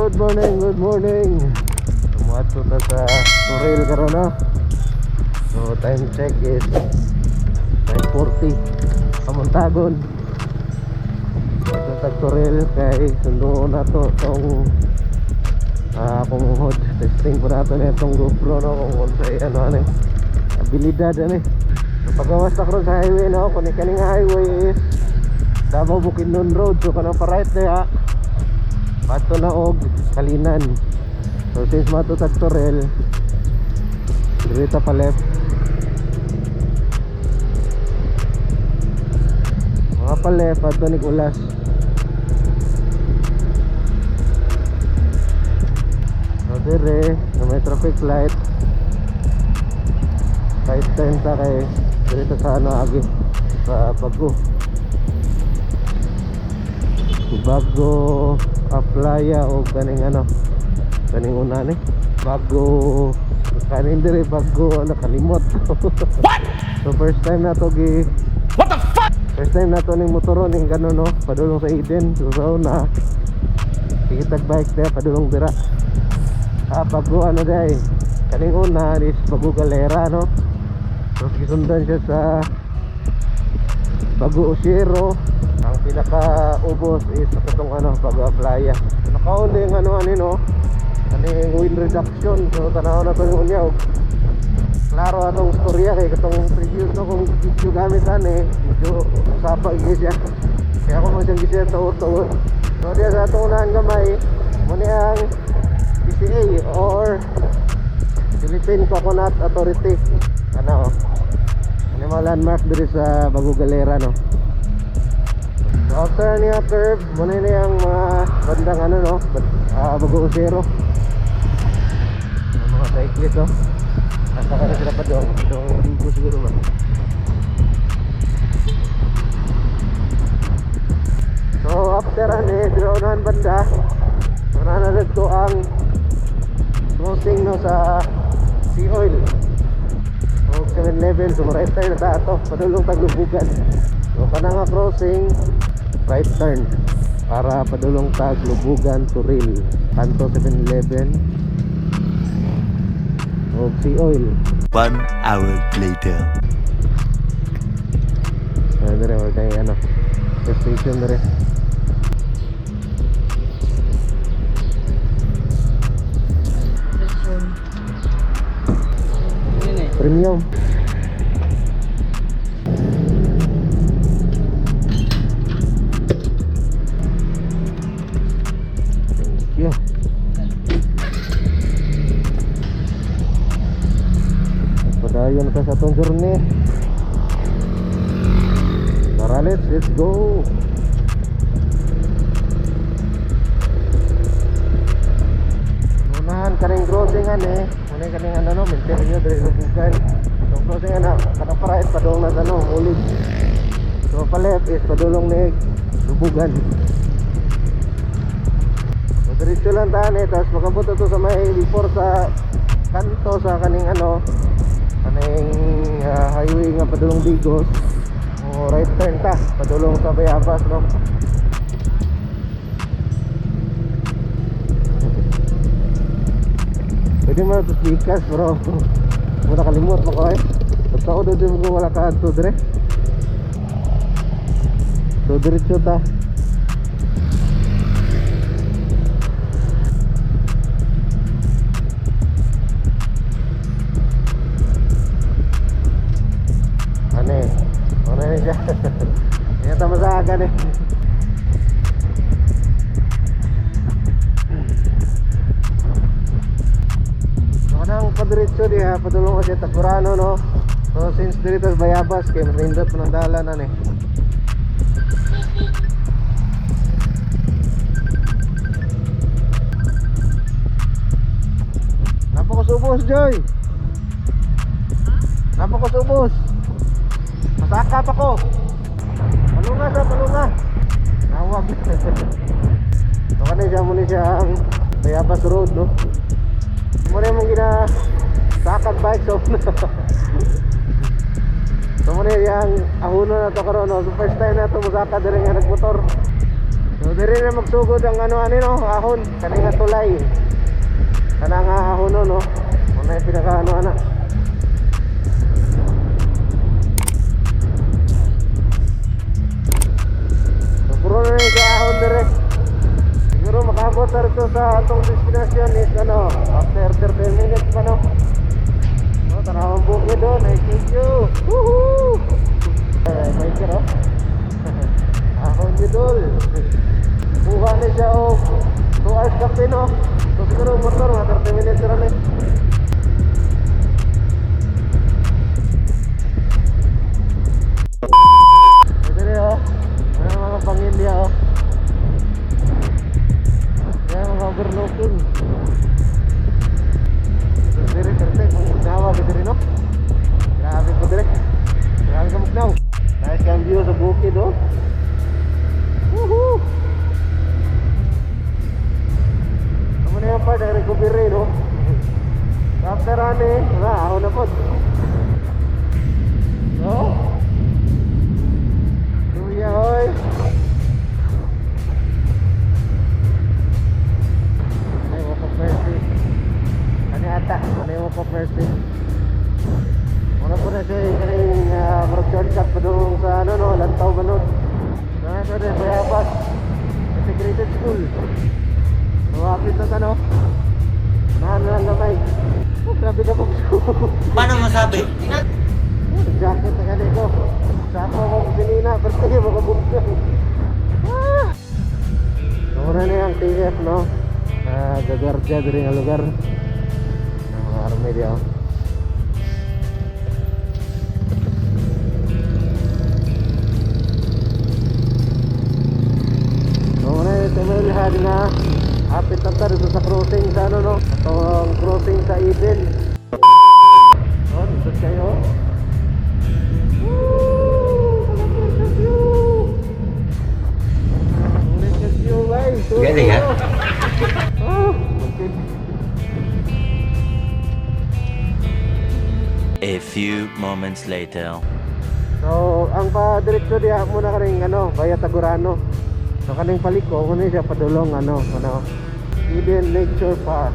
Good morning, good morning. Tumato ta sa Turil karon no. So time check is 9:40. Kamuntagon. Tumato ta Turil kay sundo na to tong kumuhod. Testing po nato na itong GoPro no kung unsay ano abilidad ani. So pagawas ta karon sa highway no, kung kaning highway is Davao Bukidnon Road. So kanang pa right na pato na og Kalinan. So since matutag Turil, direta pa left. Mga pa left pato ni Ulas. So dire na may traffic light. Kahit time ta kay direta sa ano agi sa Bago Aplaya o kaning ano kaning una ni bago kaning dire bago nakalimot. What? So first time na to what the fuck? First time na to ning motoron ning gano no padulong sa Eden. So na kitag bike there padulong dira bago ano day kaning una is bago Galera no. So gisundan siya sa bago Osiero. Ang pinaka-ubos is itong ano, bago Aplaya. So, nakaon din ano no, kaning wind reduction. So tanaw na to yung unyaw. Klaro atong storya kay katong previous no kung video gamit ani, video sapa siya. Kaya ako mo siyang gisya tuot. So diya sa atong unahan gamay, muna ang PCA or Philippine Coconut Authority. Ano mga landmark diri sa Bago Galera no. So after niya curve, muna na yung mga bandang ano no, Bago Osiero. Mga cyclist no. Nasa ka na sila pa doon. Itong ligo siguro ba. So after drone banda, nananad ko ang crossing no sa Sea Oil. So 7-Eleven, so right turn na tato, padulong Taglubugan. So kanang crossing right turn para padulong Taglubugan Turil, kanto 7-Eleven o Sea Oil. 1 hour later. Dire wala tayong ano station dire. Premium. Thank you. Padayon ka sa atong journey. Tara, let's go. Unahan kaning crossing ani. Muna kaning ano no, Minterio dire Lubugan. So crossing ana, kanang parait padulong na ano, Ulig. So pa left is padulong ni Lubugan. So diretso lang tani, tapos makabot to sa may before sa kanto sa kaning ano, kaning highway nga padulong Digos. O right turn ta, padulong sa Bayabas no. Pwede mo na ito speakers bro. Muna kalimot mo ko eh. Totoo doon mo wala ka ito dire. So diretso ta. Ano na siya. Hindi na masagan eh. Nang padiretso diha padulong kasi Tagurano no. So since dito sa Bayabas kay masindot mo ng dalanan eh. Napakasubos Joy. Napakasubos. Masaka pa ko. Palunga. Nawag. So kanina siya muna siya ang Bayabas Road no. Muna mong sakag bike so muna yung ahuno na to karon no. So first time na to musaka dire nga nagmotor. So diri na magsugod ang ano no, ahon kani nga tulay. Kana nga ahon no. Ano yung pinaka ano ana. So puro na yung ahon diri. Siguro makabot na rito sa atong destination is ano, after 30 minutes pa no. No, tanawang bukid doon, I thank you. Woohoo! May kero. Ahon idol. Buha na siya o 2 hours kape no. So siguro motor mga 30 minutes na rin. Ito rin o. Ano mga pangilya o. Yan mga overlooking. Diri perfect kung mugnawa ka diri no. Grabe po diri. Grabe ka mugnaw. Nice kang view sa bukid oh. Woohoo! Amo na yung part ng recovery no. After ane, wala ako na po. No? Luya oy. Ay mo ko first. Ani ata, ani mo ko first. Wala po na siya kaning shortcut pa doon sa ano no, Lantaw Banot. Nasa rin, Bayabas Integrated School. Nawapit na ta no. Nahan na lang gamay. Oh, grabe ka pag Paano masabi? jacket na ganit ko. Sako akong sinina, bertay mo kabugtay. Muna na yung TF no. Gagardya diri nga lugar. Mga army diya. Temelihan nga apit na tayo sa crossing sa ano no, itong crossing sa Eden. Oh, dito kayo. Galing ha? Okay. A few moments later. So, ang pa-diretso diya muna karing ano, Via Tagurano. So kaning paliko, muna siya padulong ano, Eden Nature Park.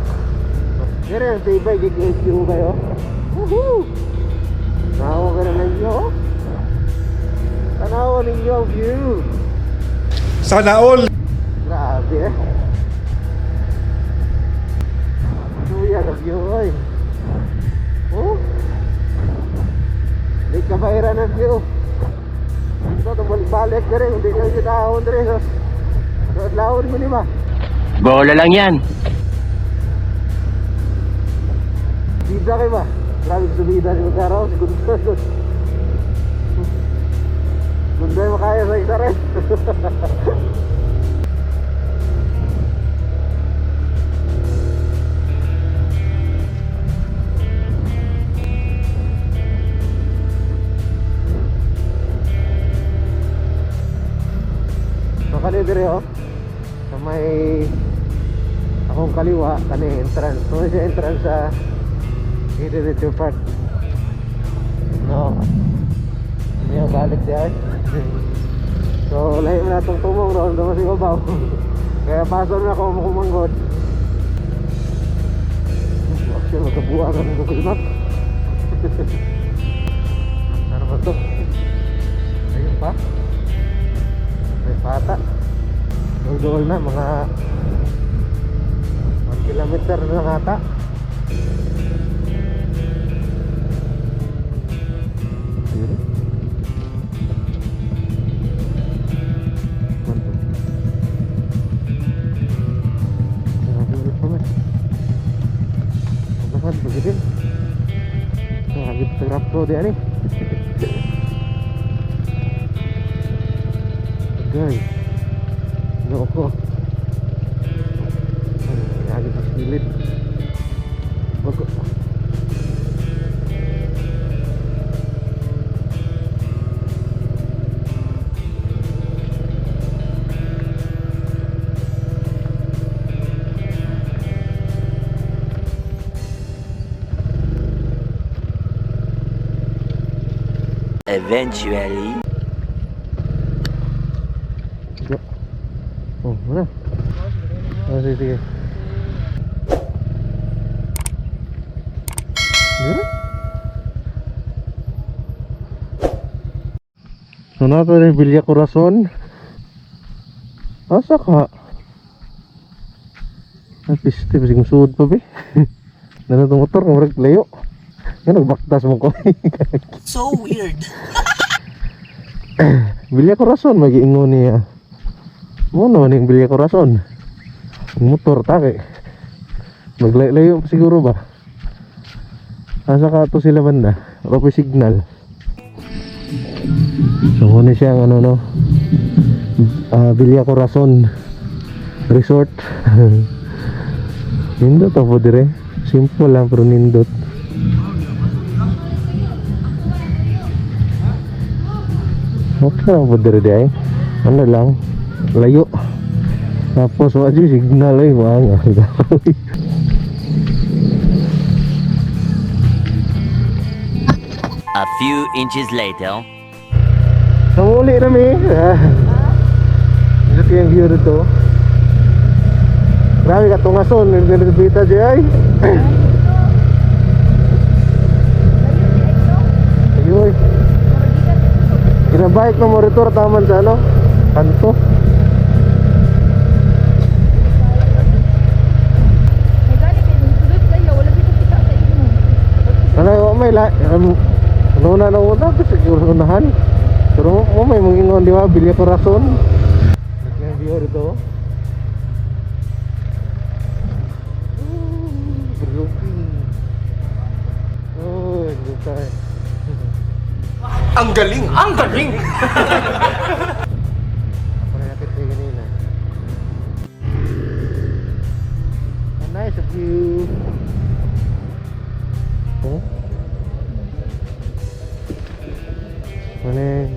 Dire ang tibay gig-view kayo. Woohoo! Tanawa ka na ninyo. Tanawa ninyo ang view. Sana all! Grabe eh. Suya ka view oy. Oh? Di kabayaran ang view. Ito itong balik-balik dire, hindi nyo yung dahon dire. Laon mo ni ba? Bola lang yan. Bida kayo ba? Grabe sa bida ni Magkaraw, si Gundor. Gundor makaya sa isa rin. So kani dire oh. Sa may akong kaliwa kani entrance. So siya entrance sa Eden Nature Park. No. Niya balik diyan. So lahi na itong tumong ron doon si babaw. Kaya paso na ako kumanggod. Actually magkabuha ka ng Google Map. Ano ba ito? Ayun pa. May pata. Dool na mga 1 kilometer na lang ata. Ayun. Nagagawin pa man. Nagagawin pa din. Nagagawin pa grab pro di ani. Okay. Loko. Lagi pas pilit. Bago. Eventually. Oh, mana? Oh, sige. Dito? So nato ni Villa Corazon. Asa ka? Ay, piste, pasing suod pa, be. Nana itong motor, kumurag layo. Yan, nagbaktas mo ko. So weird. Villa Corazon, mag-iingon niya. Mo naman yung Villa Corazon. Yung motor, take. Maglayo siguro ba? Asa ka to sila banda? Rope signal. So, muna siyang ano, no? Villa Corazon Resort. Nindot ako dire. Simple lang pero nindot. Okay lang po dire di ay. Ano lang, layo. Tapos wala dyan signal ay wala. A few inches later. Namuli rami. Ito yung view nito. Grabe ka tungason, nagbita dyan ay. Ayun. Ginabike na monitor taman sa ano? Kanto. Ano may una na una siguro unahan. Pero mo may mangingon di ba Villa Corazon. Yung view dito. Oh, gutay. Ang galing! Ang galing! Ako na nakit kayo kanina. A nice view. Oh? Maning